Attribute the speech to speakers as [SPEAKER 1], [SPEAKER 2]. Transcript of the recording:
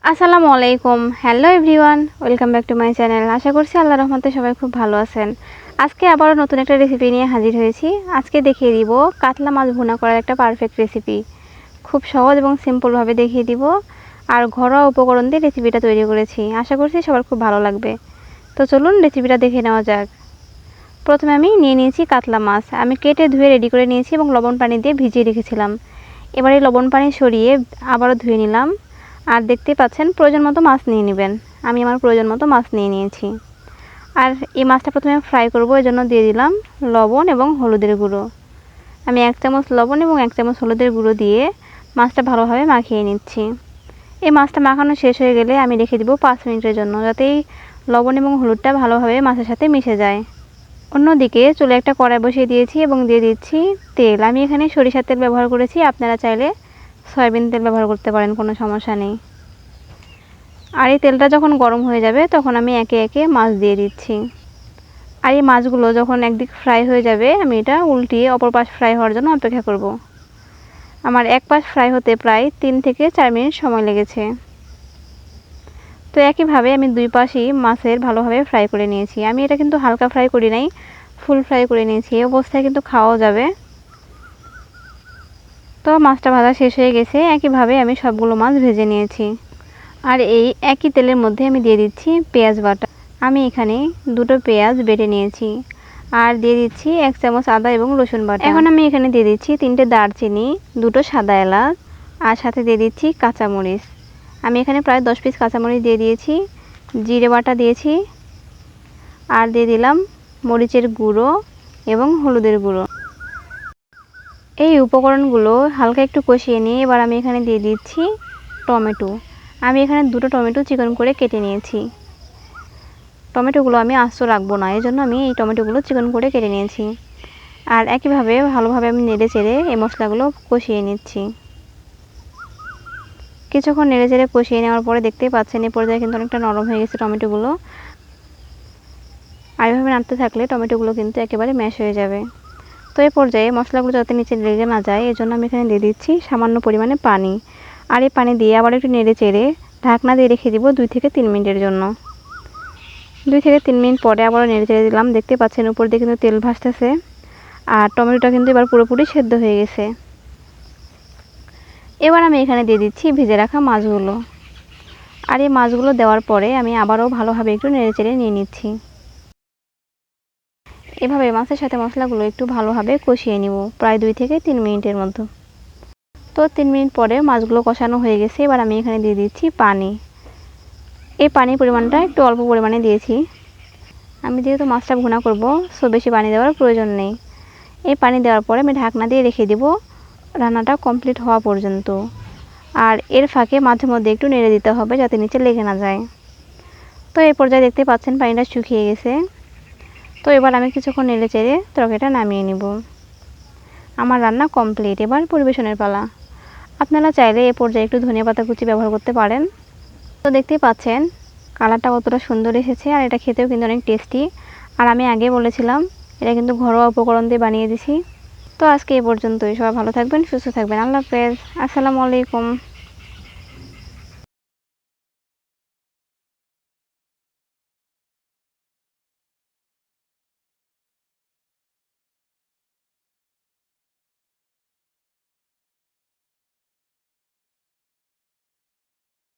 [SPEAKER 1] আসসালামু আলাইকুম। Hello everyone, welcome back to my channel. আশা করছি আল্লাহর রহমতে সবাই খুব ভালো আছেন। আজকে আবারও নতুন একটা রেসিপি নিয়ে হাজির হয়েছি। আজকে দেখিয়ে দিব কাতলা মাছ ভুনা করার একটা পারফেক্ট রেসিপি। খুব সহজ এবং সিম্পলভাবে দেখিয়ে দিব, আর ঘরোয়া উপকরণ দিয়ে রেসিপিটা তৈরি করেছি। আশা করছি সবার খুব ভালো লাগবে। তো চলুন রেসিপিটা দেখে নেওয়া যাক। প্রথমে আমি নিয়ে নিয়েছি কাতলা মাছ। আমি কেটে ধুয়ে রেডি করে নিয়েছি এবং লবণ পানি দিয়ে ভিজিয়ে রেখেছিলাম। এবারে লবণ পানি সরিয়ে আবারও ধুয়ে নিলাম। আর দেখতে পাচ্ছেন প্রয়োজন মতো মাছ নিয়ে নেবেন। আমি আমার প্রয়োজন মতো মাছ নিয়ে নিয়েছি। আর এই মাছটা প্রথমে ফ্রাই করব, এই জন্য দিয়ে দিলাম লবণ এবং হলুদের গুঁড়ো। আমি 1 চামচ লবণ এবং 1 চামচ হলুদের গুঁড়ো দিয়ে মাছটা ভালোভাবে মাখিয়ে নিচ্ছি। এই মাছটা মাখানো শেষ হয়ে গেলে আমি রেখে দিব 5 মিনিটের জন্য, যাতে এই লবণ এবং হলুদটা ভালোভাবে মাছের সাথে মিশে যায়। অন্যদিকে চুলে একটা কড়াই বসিয়ে দিয়েছি এবং দিয়ে দিচ্ছি তেল। আমি এখানে সরিষার তেল ব্যবহার করেছি, আপনারা চাইলে সয়াবিন তেল ব্যবহার করতে পারেন, কোনো সমস্যা নেই। আর এই তেলটা যখন গরম হয়ে যাবে তখন আমি একে একে মাছ দিয়ে দিচ্ছি। আর এই মাছগুলো যখন একদিক ফ্রাই হয়ে যাবে আমি এটা উল্টিয়ে অপর পাশ ফ্রাই হওয়ার জন্য অপেক্ষা করব। আমার এক পাশ ফ্রাই হতে প্রায় 3 থেকে 4 মিনিট সময় লেগেছে। তো একইভাবে আমি দুই পাশই মাছের ভালোভাবে ফ্রাই করে নিয়েছি। আমি এটা কিন্তু হালকা ফ্রাই করি নাই, ফুল ফ্রাই করে নিয়েছি। এই অবস্থায় কিন্তু খাওয়াও যাবে। তো মাছটা ভাজা শেষ হয়ে গেছে। একইভাবে আমি সবগুলো মাছ ভেজে নিয়েছি। আর এই একই তেলের মধ্যে আমি দিয়ে দিচ্ছি পেঁয়াজ বাটা। আমি এখানে 2টো পেঁয়াজ বেটে নিয়েছি। আর দিয়ে দিচ্ছি 1 চামচ আদা এবং রসুন বাটা। এখন আমি এখানে দিয়ে দিচ্ছি 3টে দারচিনি, 2টো সাদা এলাচ, আর সাথে দিয়ে দিচ্ছি কাঁচামরিচ। আমি এখানে প্রায় 10 পিস কাঁচামরিচ দিয়ে দিয়েছি। জিরে বাটা দিয়েছি, আর দিয়ে দিলাম মরিচের গুঁড়ো এবং হলুদের গুঁড়ো। এই উপকরণগুলো হালকা একটু কষিয়ে নিয়ে এবার আমি এখানে দিয়ে দিচ্ছি টমেটো। আমি এখানে 2টো টমেটো চিকন করে কেটে নিয়েছি। টমেটোগুলো আমি আস্ত রাখবো না, এই জন্য আমি এই টমেটোগুলো চিকন করে কেটে নিয়েছি। আর একইভাবে ভালোভাবে আমি নেড়ে চেড়ে এই মশলাগুলো কষিয়ে নিচ্ছি। কিছুক্ষণ নেড়ে চেড়ে কষিয়ে নেওয়ার পরে দেখতেই পাচ্ছেন এই পর্যায়ে কিন্তু অনেকটা নরম হয়ে গেছে টমেটোগুলো। আর এভাবে নাড়তে থাকলে টমেটোগুলো কিন্তু একেবারে ম্যাশ হয়ে যাবে। তো এই পর্যায়ে মশলাগুলো যাতে নিচে লেগে না যায় এই জন্য আমি এখানে দিয়ে দিচ্ছি সামান্য পরিমাণে পানি। আর এই পানি দিয়ে আবার একটু নেড়ে চেড়ে ঢাকনা দিয়ে রেখে দিব 2 থেকে 3 মিনিটের জন্য। 2 থেকে 3 মিনিট পরে আবারও নেড়ে চেড়ে দিলাম। দেখতে পাচ্ছেন উপর দিয়ে কিন্তু তেল ভাসতেছে। আর টমেটোটা কিন্তু এবার পুরোপুরি সেদ্ধ হয়ে গেছে। এবার আমি এখানে দিয়ে দিচ্ছি ভেজে রাখা মাছগুলো। আর এই মাছগুলো দেওয়ার পরে আমি আবারও ভালোভাবে একটু নেড়ে চেড়ে নিয়ে নিচ্ছি। এভাবে মাছের সাথে মশলাগুলো একটু ভালোভাবে কষিয়ে নিব প্রায় 2 থেকে 3 মিনিটের মতো। তো 3 মিনিট পরে মাছগুলো কষানো হয়ে গেছে। এবার আমি এখানে দিয়ে দিচ্ছি পানি। এই পানির পরিমাণটা একটু অল্প পরিমাণে দিয়েছি। আমি যেহেতু মাছটা ভুনা করব, সো বেশি পানি দেওয়ার প্রয়োজন নেই। এই পানি দেওয়ার পরে আমি ঢাকনা দিয়ে রেখে দেব রান্নাটা কমপ্লিট হওয়া পর্যন্ত। আর এর ফাঁকে মাঝে মধ্যে একটু নেড়ে দিতে হবে যাতে নিচে লেগে না যায়। তো এই পর্যায়ে দেখতে পাচ্ছেন পানিটা শুকিয়ে গেছে। তো এবার আমি কিছুক্ষণ নেড়ে চেড়ে তরকারিটা নামিয়ে নিব। আমার রান্না কমপ্লিট। এবার পরিবেশনের পালা। আপনারা চাইলে এ পর্যায়ে একটু ধনিয়া পাতা কুচি ব্যবহার করতে পারেন। তো দেখতেই পাচ্ছেন কালারটা কতটা সুন্দর এসেছে, আর এটা খেতেও কিন্তু অনেক টেস্টি। আর আমি আগে বলেছিলাম এটা কিন্তু ঘরোয়া উপকরণ দিয়ে বানিয়ে দিছি। তো আজকে এ পর্যন্তই। সবাই ভালো থাকবেন, সুস্থ থাকবেন। আল্লাহ হাফেজ। আসসালামু আলাইকুম।